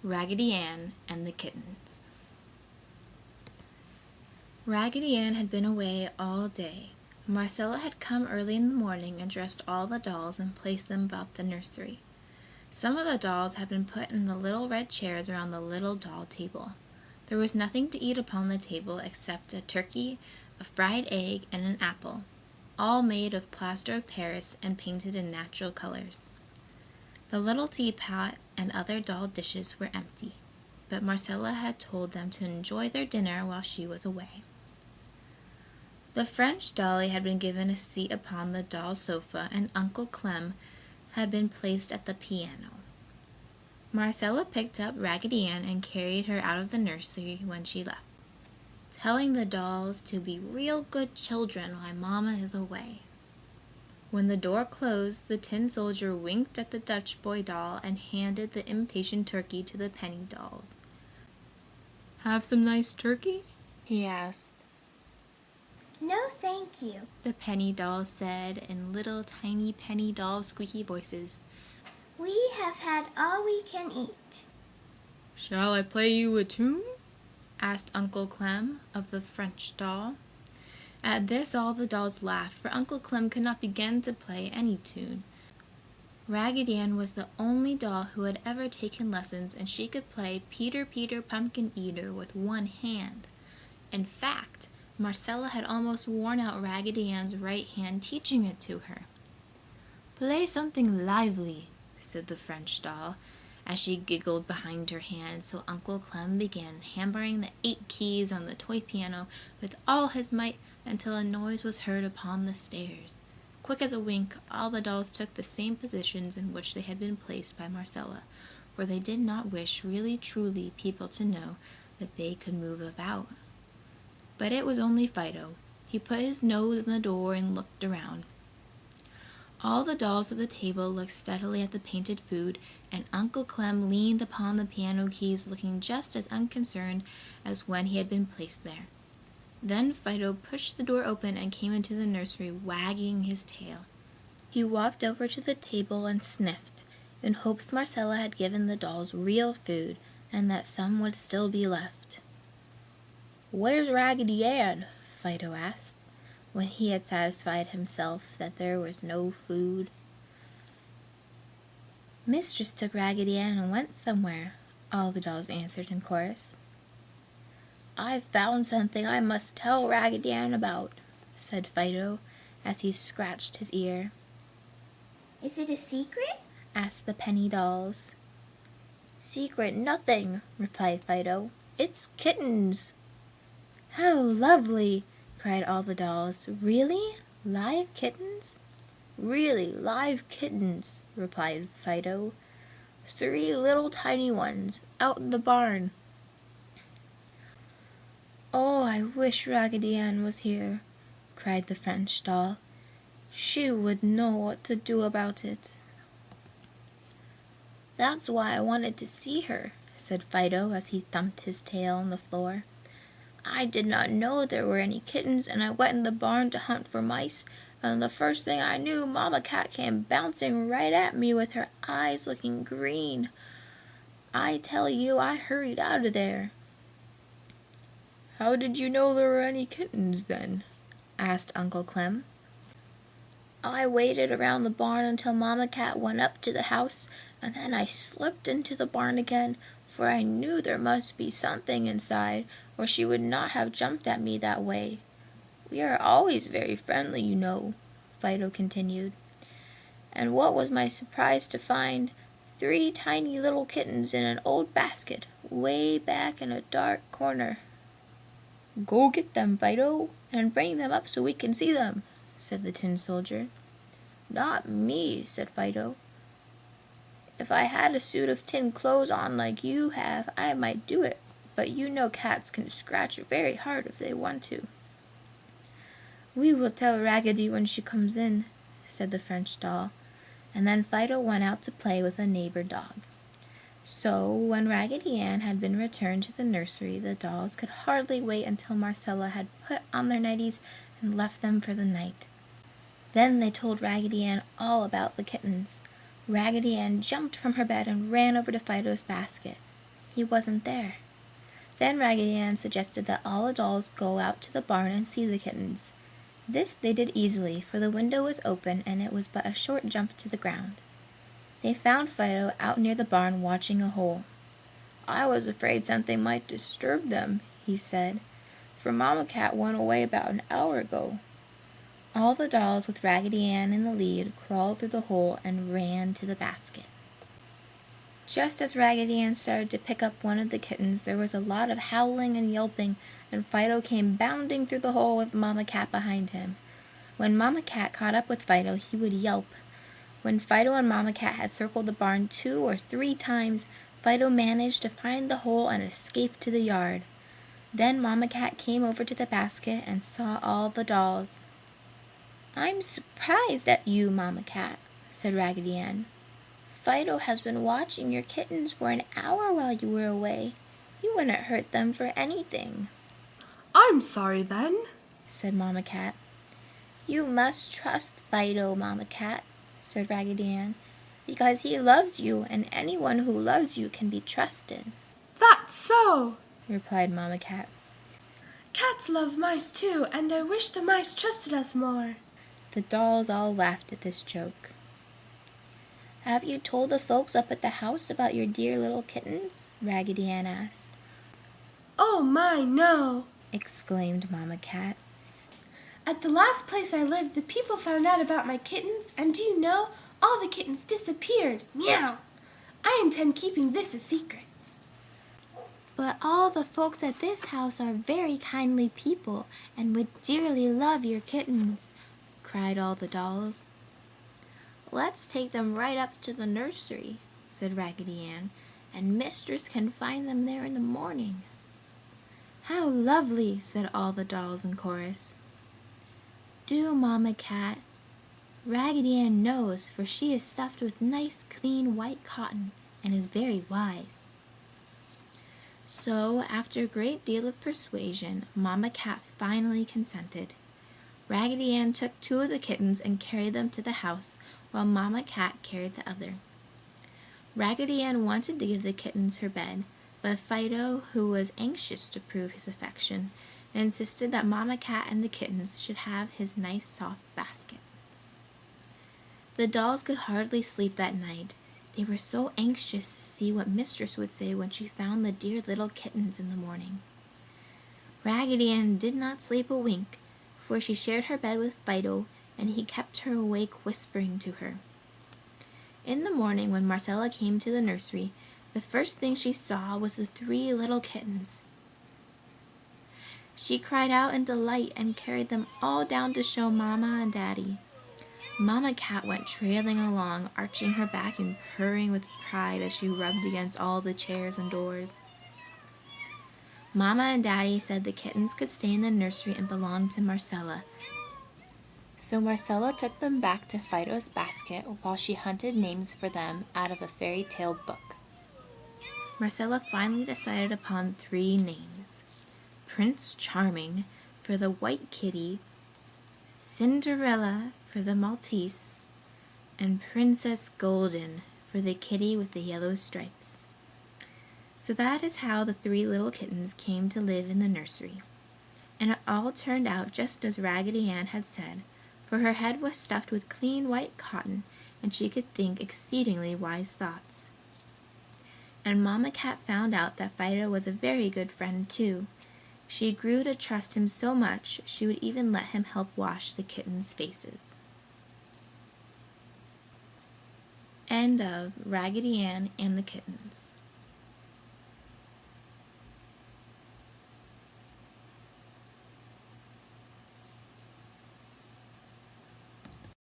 Raggedy Ann and the Kittens. Raggedy Ann had been away all day. Marcella had come early in the morning and dressed all the dolls and placed them about the nursery. Some of the dolls had been put in the little red chairs around the little doll table. There was nothing to eat upon the table except a turkey, a fried egg, and an apple, all made of plaster of Paris and painted in natural colors. The little teapot and other doll dishes were empty, but Marcella had told them to enjoy their dinner while she was away. The French dolly had been given a seat upon the doll sofa, and Uncle Clem had been placed at the piano. Marcella picked up Raggedy Ann and carried her out of the nursery when she left, telling the dolls to be real good children while Mama is away. When the door closed, the tin soldier winked at the Dutch boy doll and handed the imitation turkey to the penny dolls. "Have some nice turkey?" he asked. "No, thank you," the penny dolls said in little tiny penny doll squeaky voices. "We have had all we can eat." "Shall I play you a tune?" asked Uncle Clem of the French doll. At this all the dolls laughed, for Uncle Clem could not begin to play any tune. Raggedy Ann was the only doll who had ever taken lessons, and she could play Peter, Peter, Pumpkin Eater with one hand. In fact, Marcella had almost worn out Raggedy Ann's right hand teaching it to her. "Play something lively," said the French doll, as she giggled behind her hand, so Uncle Clem began hammering the 8 keys on the toy piano with all his might until a noise was heard upon the stairs. Quick as a wink, all the dolls took the same positions in which they had been placed by Marcella, for they did not wish really truly people to know that they could move about. But it was only Fido. He put his nose in the door and looked around. All the dolls at the table looked steadily at the painted food, and Uncle Clem leaned upon the piano keys looking just as unconcerned as when he had been placed there. Then Fido pushed the door open and came into the nursery, wagging his tail. He walked over to the table and sniffed, in hopes Marcella had given the dolls real food, and that some would still be left. "Where's Raggedy Ann?" Fido asked, when he had satisfied himself that there was no food. "Mistress took Raggedy Ann and went somewhere," all the dolls answered in chorus. "I've found something I must tell Raggedy Ann about," said Fido, as he scratched his ear. "Is it a secret?" asked the penny dolls. "Secret nothing," replied Fido. "It's kittens." "How lovely!" cried all the dolls. "Really? Live kittens?" "Really live kittens," replied Fido. 3 little tiny ones, out in the barn." "Oh, I wish Raggedy Ann was here," cried the French doll. "She would know what to do about it." "That's why I wanted to see her," said Fido as he thumped his tail on the floor. "I did not know there were any kittens, and I went in the barn to hunt for mice, and the first thing I knew, Mama Cat came bouncing right at me with her eyes looking green. I tell you, I hurried out of there." "How did you know there were any kittens, then?" asked Uncle Clem. "I waited around the barn until Mama Cat went up to the house, and then I slipped into the barn again, for I knew there must be something inside, or she would not have jumped at me that way. We are always very friendly, you know," Fido continued. "And what was my surprise to find 3 tiny little kittens in an old basket, way back in a dark corner." "Go get them, Fido, and bring them up so we can see them," said the tin soldier. "Not me," said Fido. "If I had a suit of tin clothes on like you have, I might do it, but you know cats can scratch very hard if they want to." "We will tell Raggedy when she comes in," said the French doll, and then Fido went out to play with a neighbor dog. So, when Raggedy Ann had been returned to the nursery, the dolls could hardly wait until Marcella had put on their nighties and left them for the night. Then they told Raggedy Ann all about the kittens. Raggedy Ann jumped from her bed and ran over to Fido's basket. He wasn't there. Then Raggedy Ann suggested that all the dolls go out to the barn and see the kittens. This they did easily, for the window was open and it was but a short jump to the ground. They found Fido out near the barn watching a hole. "I was afraid something might disturb them," he said, "for Mamma Cat went away about an hour ago." All the dolls, with Raggedy Ann in the lead, crawled through the hole and ran to the basket. Just as Raggedy Ann started to pick up one of the kittens, there was a lot of howling and yelping, and Fido came bounding through the hole with Mamma Cat behind him. When Mamma Cat caught up with Fido, he would yelp. When Fido and Mamma Cat had circled the barn 2 or 3 times, Fido managed to find the hole and escape to the yard. Then Mamma Cat came over to the basket and saw all the dolls. "I'm surprised at you, Mamma Cat," said Raggedy Ann. "Fido has been watching your kittens for an hour while you were away. You wouldn't hurt them for anything." "I'm sorry then," said Mamma Cat. "You must trust Fido, Mamma Cat," said Raggedy Ann, "because he loves you, and anyone who loves you can be trusted." "That's so," replied Mamma Cat. "Cats love mice too, and I wish the mice trusted us more." The dolls all laughed at this joke. "Have you told the folks up at the house about your dear little kittens?" Raggedy Ann asked. "Oh my, no!" exclaimed Mamma Cat. "At the last place I lived, the people found out about my kittens, and do you know, all the kittens disappeared. Meow! I intend keeping this a secret." But all the folks at this house are very kindly people and would dearly love your kittens," cried all the dolls. "Let's take them right up to the nursery," said Raggedy Ann, "and Mistress can find them there in the morning." "How lovely!" said all the dolls in chorus. "Do, Mamma Cat. Raggedy Ann knows, for she is stuffed with nice clean white cotton and is very wise." So, after a great deal of persuasion, Mamma Cat finally consented. Raggedy Ann took 2 of the kittens and carried them to the house, while Mamma Cat carried the other. Raggedy Ann wanted to give the kittens her bed, but Fido, who was anxious to prove his affection, insisted that Mamma Cat and the kittens should have his nice soft basket. The dolls could hardly sleep that night. They were so anxious to see what Mistress would say when she found the dear little kittens in the morning. Raggedy Ann did not sleep a wink, for she shared her bed with Fido, and he kept her awake whispering to her. In the morning, when Marcella came to the nursery, the first thing she saw was the 3 little kittens. She cried out in delight and carried them all down to show Mama and Daddy. Mamma Cat went trailing along, arching her back and purring with pride as she rubbed against all the chairs and doors. Mama and Daddy said the kittens could stay in the nursery and belong to Marcella. So Marcella took them back to Fido's basket while she hunted names for them out of a fairy tale book. Marcella finally decided upon 3 names: Prince Charming for the white kitty, Cinderella for the Maltese, and Princess Golden for the kitty with the yellow stripes. So that is how the 3 little kittens came to live in the nursery. And it all turned out just as Raggedy Ann had said, for her head was stuffed with clean white cotton, and she could think exceedingly wise thoughts. And Mamma Cat found out that Fido was a very good friend too. She grew to trust him so much, she would even let him help wash the kittens' faces. End of Raggedy Ann and the Kittens.